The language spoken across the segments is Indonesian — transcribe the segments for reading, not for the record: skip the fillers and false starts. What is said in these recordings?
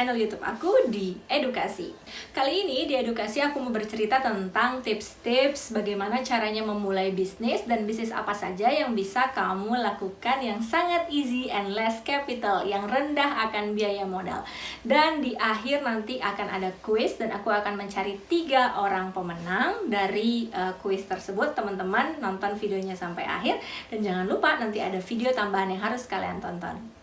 channel YouTube aku di Edukasi. Kali ini di Edukasi aku mau bercerita tentang tips-tips bagaimana caranya memulai bisnis dan bisnis apa saja yang bisa kamu lakukan yang sangat easy and less capital, yang rendah akan biaya modal. Dan di akhir nanti akan ada kuis dan aku akan mencari 3 orang pemenang dari kuis tersebut. Teman-teman nonton videonya sampai akhir dan jangan lupa nanti ada video tambahan yang harus kalian tonton.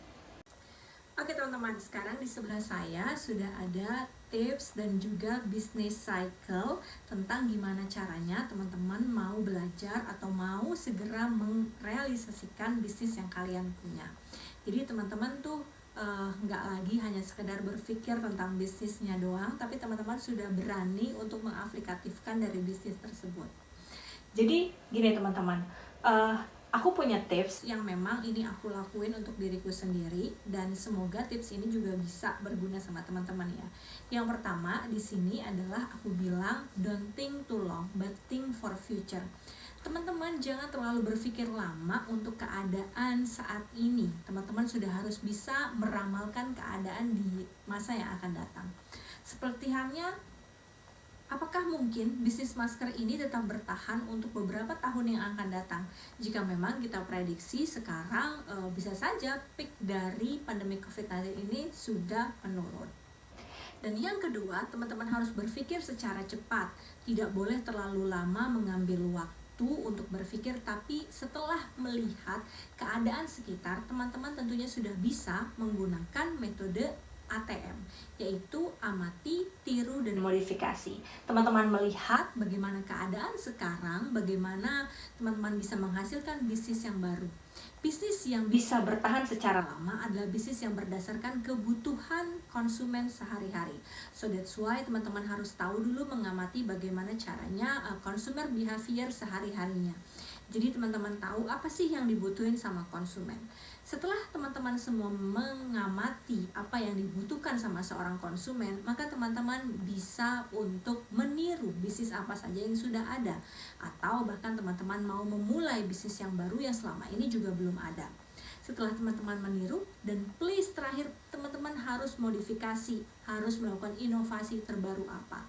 Oke teman-teman, sekarang di sebelah saya sudah ada tips dan juga business cycle tentang gimana caranya teman-teman mau belajar atau mau segera merealisasikan bisnis yang kalian punya. Jadi teman-teman tuh nggak lagi hanya sekedar berpikir tentang bisnisnya doang, tapi teman-teman sudah berani untuk mengaplikatifkan dari bisnis tersebut. Jadi gini teman-teman, aku punya tips yang memang ini aku lakuin untuk diriku sendiri dan semoga tips ini juga bisa berguna sama teman-teman ya. Yang pertama di sini adalah aku bilang don't think too long but think for future. Teman-teman jangan terlalu berpikir lama untuk keadaan saat ini. Teman-teman sudah harus bisa meramalkan keadaan di masa yang akan datang. Seperti halnya, apakah mungkin bisnis masker ini tetap bertahan untuk beberapa tahun yang akan datang? Jika memang kita prediksi sekarang bisa saja peak dari pandemi COVID-19 ini sudah menurun. Dan yang kedua, teman-teman harus berpikir secara cepat. Tidak boleh terlalu lama mengambil waktu untuk berpikir, tapi setelah melihat keadaan sekitar, teman-teman tentunya sudah bisa menggunakan metode ATM, yaitu amati, tiru, dan modifikasi. Teman-teman melihat bagaimana keadaan sekarang, bagaimana teman-teman bisa menghasilkan bisnis yang baru. Bisnis yang bisa bertahan secara lama adalah bisnis yang berdasarkan kebutuhan konsumen sehari-hari. So that's why teman-teman harus tahu dulu mengamati bagaimana caranya consumer behavior sehari-harinya. Jadi teman-teman tahu apa sih yang dibutuhin sama konsumen. Setelah teman-teman semua mengamati apa yang dibutuhkan sama seorang konsumen, maka teman-teman bisa untuk meniru bisnis apa saja yang sudah ada. Atau bahkan teman-teman mau memulai bisnis yang baru yang selama ini juga belum ada. Setelah teman-teman meniru, dan please terakhir teman-teman harus modifikasi, harus melakukan inovasi terbaru apa.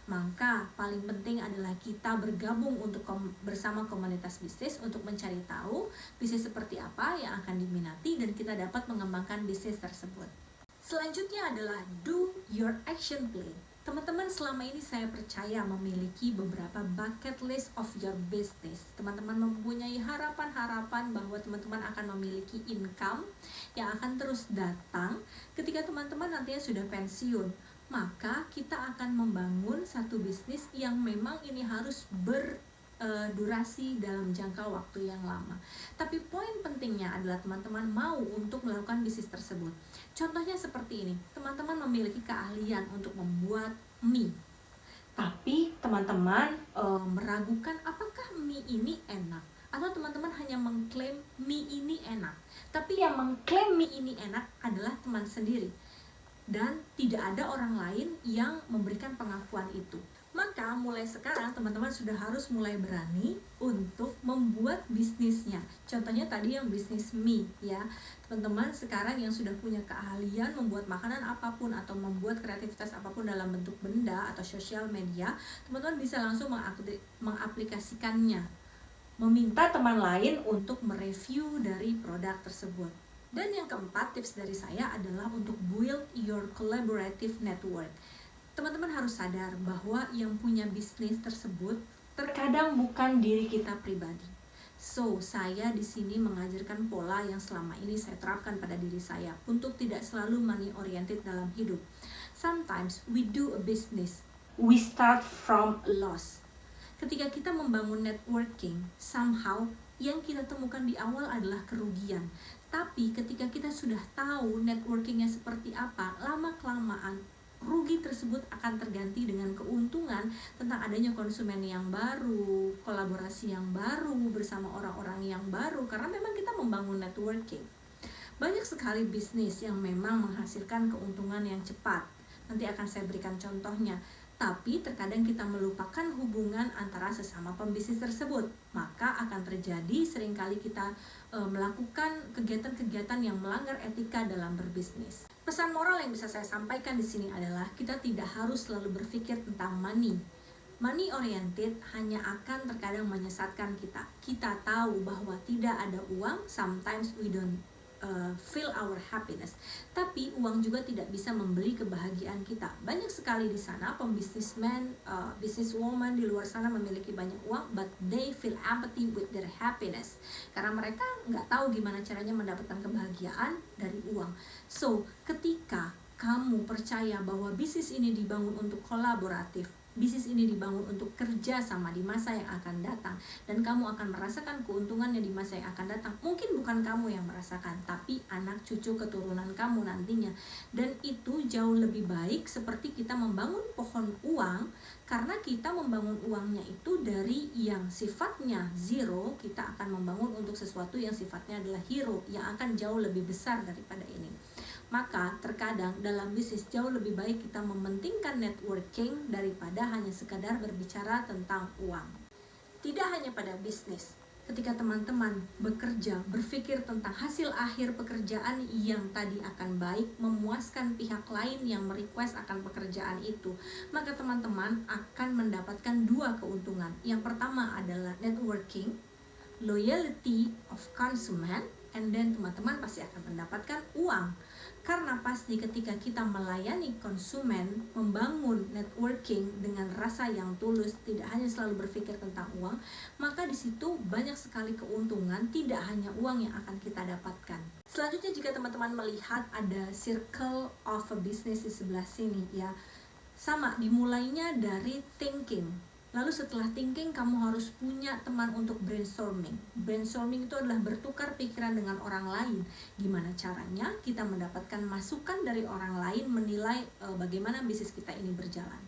Maka paling penting adalah kita bergabung untuk bersama komunitas bisnis untuk mencari tahu bisnis seperti apa yang akan diminati dan kita dapat mengembangkan bisnis tersebut. Selanjutnya adalah do your action plan. Teman-teman, selama ini saya percaya memiliki beberapa bucket list of your business. Teman-teman mempunyai harapan-harapan bahwa teman-teman akan memiliki income yang akan terus datang ketika teman-teman nantinya sudah pensiun. Maka kita akan membangun satu bisnis yang memang ini harus berdurasi dalam jangka waktu yang lama. Tapi poin pentingnya adalah teman-teman mau untuk melakukan bisnis tersebut. Contohnya seperti ini, teman-teman memiliki keahlian untuk membuat mie, tapi teman-teman meragukan apakah mie ini enak, atau teman-teman hanya mengklaim mie ini enak, tapi yang mengklaim mie ini enak adalah teman sendiri dan tidak ada orang lain yang memberikan pengakuan itu. Maka mulai sekarang teman-teman sudah harus mulai berani untuk membuat bisnisnya. Contohnya tadi yang bisnis mie ya. Teman-teman sekarang yang sudah punya keahlian membuat makanan apapun atau membuat kreativitas apapun dalam bentuk benda atau sosial media, teman-teman bisa langsung mengaplikasikannya. Meminta teman lain untuk mereview dari produk tersebut. Dan yang keempat, tips dari saya adalah untuk build your collaborative network. Teman-teman harus sadar bahwa yang punya bisnis tersebut terkadang bukan diri kita pribadi. So, saya di sini mengajarkan pola yang selama ini saya terapkan pada diri saya untuk tidak selalu money oriented dalam hidup. Sometimes we do a business, we start from a loss. Ketika kita membangun networking, somehow yang kita temukan di awal adalah kerugian. Tapi ketika kita sudah tahu networkingnya seperti apa, lama-kelamaan rugi tersebut akan terganti dengan keuntungan tentang adanya konsumen yang baru, kolaborasi yang baru bersama orang-orang yang baru, karena memang kita membangun networking. Banyak sekali bisnis yang memang menghasilkan keuntungan yang cepat. Nanti akan saya berikan contohnya. Tapi terkadang kita melupakan hubungan antara sesama pembisnis tersebut. Maka akan terjadi seringkali kita melakukan kegiatan-kegiatan yang melanggar etika dalam berbisnis. Pesan moral yang bisa saya sampaikan di sini adalah kita tidak harus selalu berpikir tentang money. Money oriented hanya akan terkadang menyesatkan kita. Kita tahu bahwa tidak ada uang, sometimes we don't feel our happiness. Tapi uang juga tidak bisa membeli kebahagiaan kita. Banyak sekali di sana pembisnismen, businesswoman di luar sana memiliki banyak uang, but they feel empathy with their happiness. Karena mereka nggak tahu gimana caranya mendapatkan kebahagiaan dari uang. So, ketika kamu percaya bahwa bisnis ini dibangun untuk kolaboratif, bisnis ini dibangun untuk kerja sama di masa yang akan datang, dan kamu akan merasakan keuntungannya di masa yang akan datang. Mungkin bukan kamu yang merasakan, tapi anak cucu keturunan kamu nantinya. Dan itu jauh lebih baik seperti kita membangun pohon uang, karena kita membangun uangnya itu dari yang sifatnya zero, kita akan membangun untuk sesuatu yang sifatnya adalah hero, yang akan jauh lebih besar daripada ini. Maka terkadang dalam bisnis jauh lebih baik kita mementingkan networking daripada hanya sekadar berbicara tentang uang. Tidak hanya pada bisnis, ketika teman-teman bekerja, berpikir tentang hasil akhir pekerjaan yang tadi akan baik, memuaskan pihak lain yang merequest akan pekerjaan itu, maka teman-teman akan mendapatkan dua keuntungan. Yang pertama adalah networking, loyalty of consumer, and then teman-teman pasti akan mendapatkan uang. Karena pasti ketika kita melayani konsumen, membangun networking dengan rasa yang tulus, tidak hanya selalu berpikir tentang uang, maka di situ banyak sekali keuntungan, tidak hanya uang yang akan kita dapatkan. Selanjutnya, jika teman-teman melihat ada circle of a business di sebelah sini ya, sama dimulainya dari thinking. Lalu setelah thinking, kamu harus punya teman untuk brainstorming. Brainstorming itu adalah bertukar pikiran dengan orang lain. Gimana caranya kita mendapatkan masukan dari orang lain menilai bagaimana bisnis kita ini berjalan.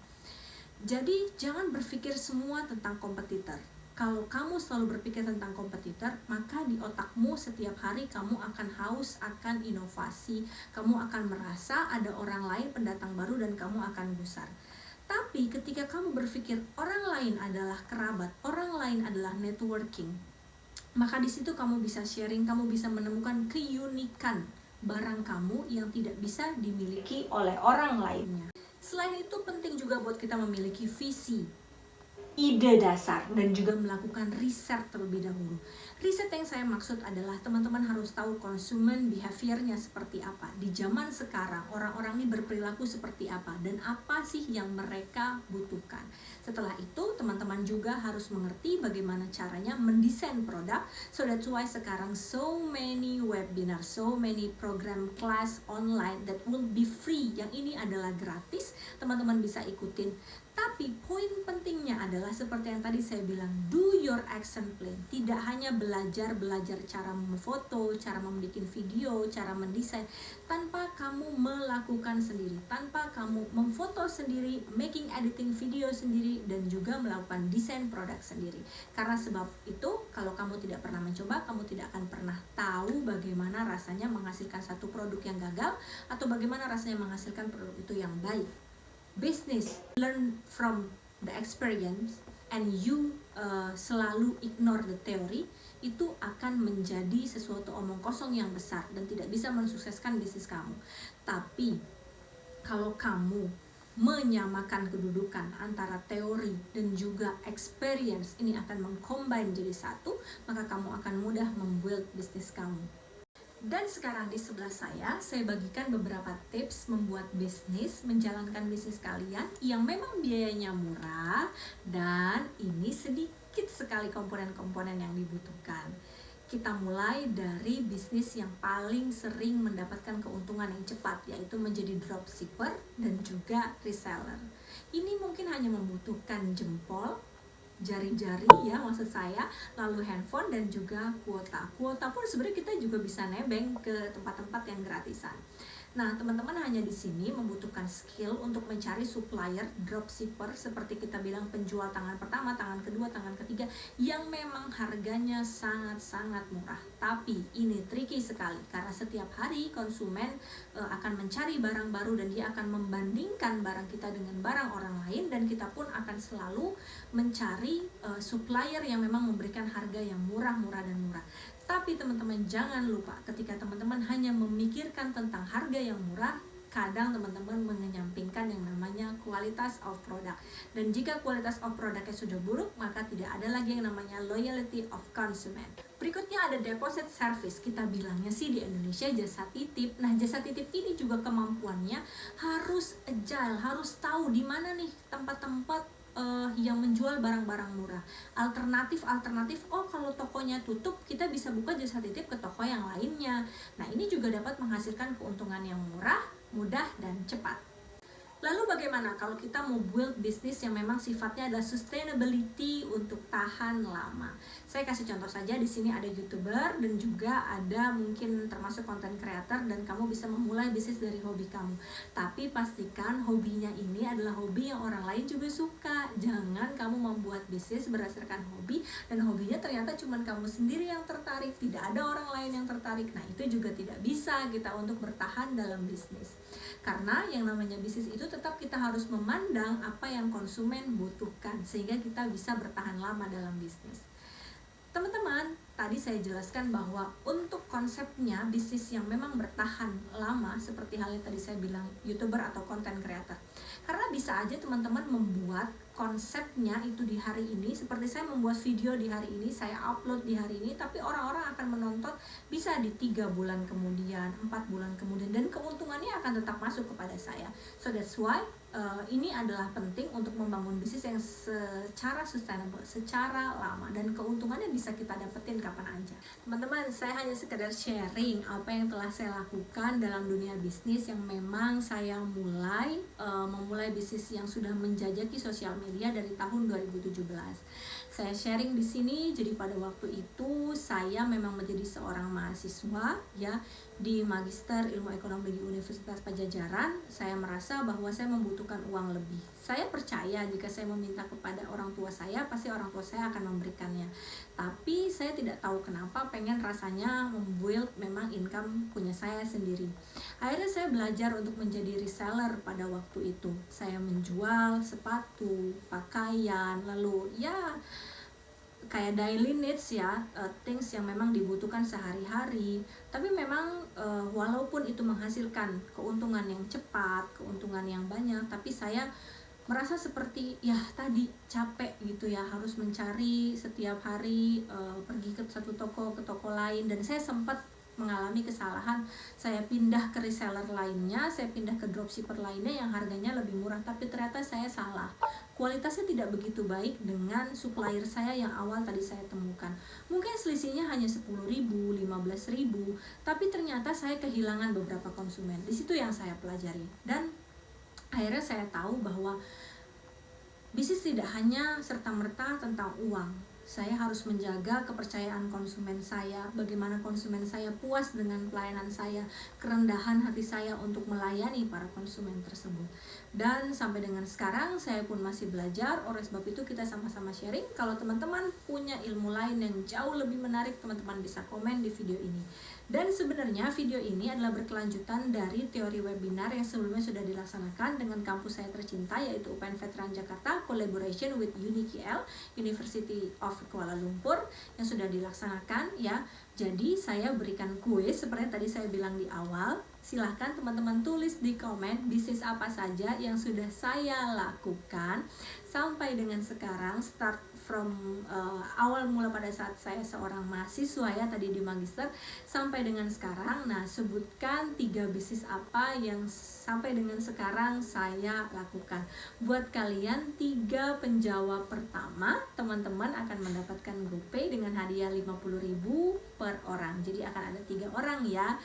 Jadi jangan berpikir semua tentang kompetitor. Kalau kamu selalu berpikir tentang kompetitor, maka di otakmu setiap hari kamu akan haus akan inovasi. Kamu akan merasa ada orang lain pendatang baru dan kamu akan gusar. Tapi ketika kamu berpikir orang lain adalah kerabat, orang lain adalah networking, maka di situ kamu bisa sharing, kamu bisa menemukan keunikan barang kamu yang tidak bisa dimiliki oleh orang lainnya. Selain itu penting juga buat kita memiliki visi, ide dasar, dan juga melakukan riset terlebih dahulu. Riset yang saya maksud adalah teman-teman harus tahu konsumen behaviornya seperti apa. Di zaman sekarang, orang-orang ini berperilaku seperti apa dan apa sih yang mereka butuhkan. Setelah itu, teman-teman juga harus mengerti bagaimana caranya mendesain produk. So that's why sekarang so many webinar, so many program class online that will be free. Yang ini adalah gratis, teman-teman bisa ikutin. Tapi poin pentingnya adalah seperti yang tadi saya bilang, do your action plan. Tidak hanya belajar cara memfoto, cara membuat video, cara mendesain, tanpa kamu melakukan sendiri, tanpa kamu memfoto sendiri, making editing video sendiri, dan juga melakukan desain produk sendiri. Karena sebab itu, kalau kamu tidak pernah mencoba, kamu tidak akan pernah tahu bagaimana rasanya menghasilkan satu produk yang gagal, atau bagaimana rasanya menghasilkan produk itu yang baik. Business, learn from the experience, and you selalu ignore the theory, itu akan menjadi sesuatu omong kosong yang besar dan tidak bisa mensukseskan bisnis kamu. Tapi kalau kamu menyamakan kedudukan antara teori dan juga experience, ini akan mengcombine jadi satu, maka kamu akan mudah membuild bisnis kamu. Dan sekarang di sebelah saya bagikan beberapa tips membuat bisnis, menjalankan bisnis kalian yang memang biayanya murah dan ini sedikit sekali komponen-komponen yang dibutuhkan. Kita mulai dari bisnis yang paling sering mendapatkan keuntungan yang cepat, yaitu menjadi dropshipper dan juga reseller. Ini mungkin hanya membutuhkan jempol, jari-jari ya maksud saya, lalu handphone dan juga kuota. Kuota pun sebenarnya kita juga bisa nebeng ke tempat-tempat yang gratisan. Nah, teman-teman hanya di sini membutuhkan skill untuk mencari supplier, dropshipper, seperti kita bilang penjual tangan pertama, tangan kedua, tangan ketiga, yang memang harganya sangat-sangat murah. Tapi ini tricky sekali, karena setiap hari konsumen akan mencari barang baru dan dia akan membandingkan barang kita dengan barang orang lain, dan kita pun akan selalu mencari supplier yang memang memberikan harga yang murah dan murah. Tapi teman-teman jangan lupa, ketika teman-teman hanya memikirkan tentang harga yang murah, kadang teman-teman mengenyampingkan yang namanya kualitas of product. Dan jika kualitas of produknya sudah buruk, maka tidak ada lagi yang namanya loyalty of consumer. Berikutnya ada deposit service. Kita bilangnya sih di Indonesia jasa titip. Nah, jasa titip ini juga kemampuannya harus agile, harus tahu di mana nih tempat-tempat yang menjual barang-barang murah. Alternatif, oh kalau tokonya tutup, kita bisa buka jasa titip ke toko yang lainnya. Nah, ini juga dapat menghasilkan keuntungan yang murah, mudah, dan cepat. Lalu bagaimana kalau kita mau build bisnis yang memang sifatnya ada sustainability untuk tahan lama? Saya kasih contoh saja, di sini ada YouTuber dan juga ada mungkin termasuk content creator, dan kamu bisa memulai bisnis dari hobi kamu. Tapi pastikan hobinya ini adalah hobi yang orang lain juga suka. Jangan kamu membuat bisnis berdasarkan hobi dan hobinya ternyata cuma kamu sendiri yang tertarik, tidak ada orang lain yang tertarik. Nah, itu juga tidak bisa kita untuk bertahan dalam bisnis. Karena yang namanya bisnis itu tetap kita harus memandang apa yang konsumen butuhkan sehingga kita bisa bertahan lama dalam bisnis. Teman-teman, tadi saya jelaskan bahwa untuk konsepnya bisnis yang memang bertahan lama, seperti halnya tadi saya bilang YouTuber atau content creator. Karena bisa aja teman-teman membuat konsepnya itu di hari ini, seperti saya membuat video di hari ini, saya upload di hari ini, tapi orang-orang akan menonton bisa di 3 bulan kemudian, 4 bulan kemudian, dan keuntungannya akan tetap masuk kepada saya. So that's why ini adalah penting untuk membangun bisnis yang secara sustainable, secara lama, dan keuntungannya bisa kita dapetin kapan aja. Teman-teman, saya hanya sekedar sharing apa yang telah saya lakukan dalam dunia bisnis yang memang saya memulai bisnis yang sudah menjajaki sosial media dari tahun 2017. Saya sharing di sini, jadi pada waktu itu saya memang menjadi seorang mahasiswa ya di Magister Ilmu Ekonomi di Universitas Padjadjaran. Saya merasa bahwa saya membutuhkan uang lebih. Saya percaya jika saya meminta kepada orang tua saya, pasti orang tua saya akan memberikannya. Tapi saya tidak tahu kenapa pengen rasanya membuild memang income punya saya sendiri. Akhirnya saya belajar untuk menjadi reseller pada waktu itu. Saya menjual sepatu, pakaian, lalu ya kayak daily needs ya, things yang memang dibutuhkan sehari-hari. Tapi memang walaupun itu menghasilkan keuntungan yang cepat, keuntungan yang banyak, tapi saya merasa seperti ya tadi capek gitu ya, harus mencari setiap hari, pergi ke satu toko ke toko lain, dan saya sempat mengalami kesalahan. Saya pindah ke reseller lainnya, saya pindah ke dropshipper lainnya yang harganya lebih murah, tapi ternyata saya salah. Kualitasnya tidak begitu baik dengan supplier saya yang awal tadi saya temukan. Mungkin selisihnya hanya 10.000, 15.000, tapi ternyata saya kehilangan beberapa konsumen. Di situ yang saya pelajari. Dan akhirnya saya tahu bahwa bisnis tidak hanya serta-merta tentang uang. Saya harus menjaga kepercayaan konsumen saya, bagaimana konsumen saya puas dengan pelayanan saya, kerendahan hati saya untuk melayani para konsumen tersebut. Dan sampai dengan sekarang saya pun masih belajar. Oleh sebab itu kita sama-sama sharing. Kalau teman-teman punya ilmu lain yang jauh lebih menarik, teman-teman bisa komen di video ini. Dan sebenarnya video ini adalah berkelanjutan dari teori webinar yang sebelumnya sudah dilaksanakan dengan kampus saya tercinta, yaitu UPN Veteran Jakarta, collaboration with UNIKL, University of Kuala Lumpur, yang sudah dilaksanakan ya. Jadi saya berikan kuis seperti tadi saya bilang di awal. Silahkan teman-teman tulis di komen bisnis apa saja yang sudah saya lakukan sampai dengan sekarang, start from awal mula pada saat saya seorang mahasiswa ya tadi di magister sampai dengan sekarang. Nah, sebutkan 3 bisnis apa yang sampai dengan sekarang saya lakukan. Buat kalian 3 penjawab pertama, teman-teman akan mendapatkan GoPay dengan hadiah 50.000 per orang. Jadi akan ada 3 orang ya.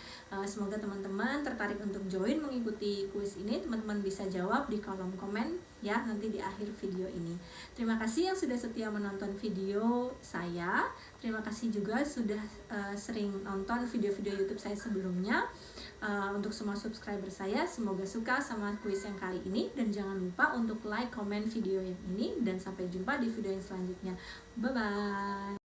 Semoga teman-teman tertarik untuk join mengikuti kuis ini. Teman-teman bisa jawab di kolom komen ya nanti di akhir video ini. Terima kasih yang sudah setia menonton video saya. Terima kasih juga sudah sering nonton video-video YouTube saya sebelumnya. Untuk semua subscriber saya, semoga suka sama kuis yang kali ini, dan jangan lupa untuk like, komen video yang ini, dan sampai jumpa di video yang selanjutnya. Bye bye.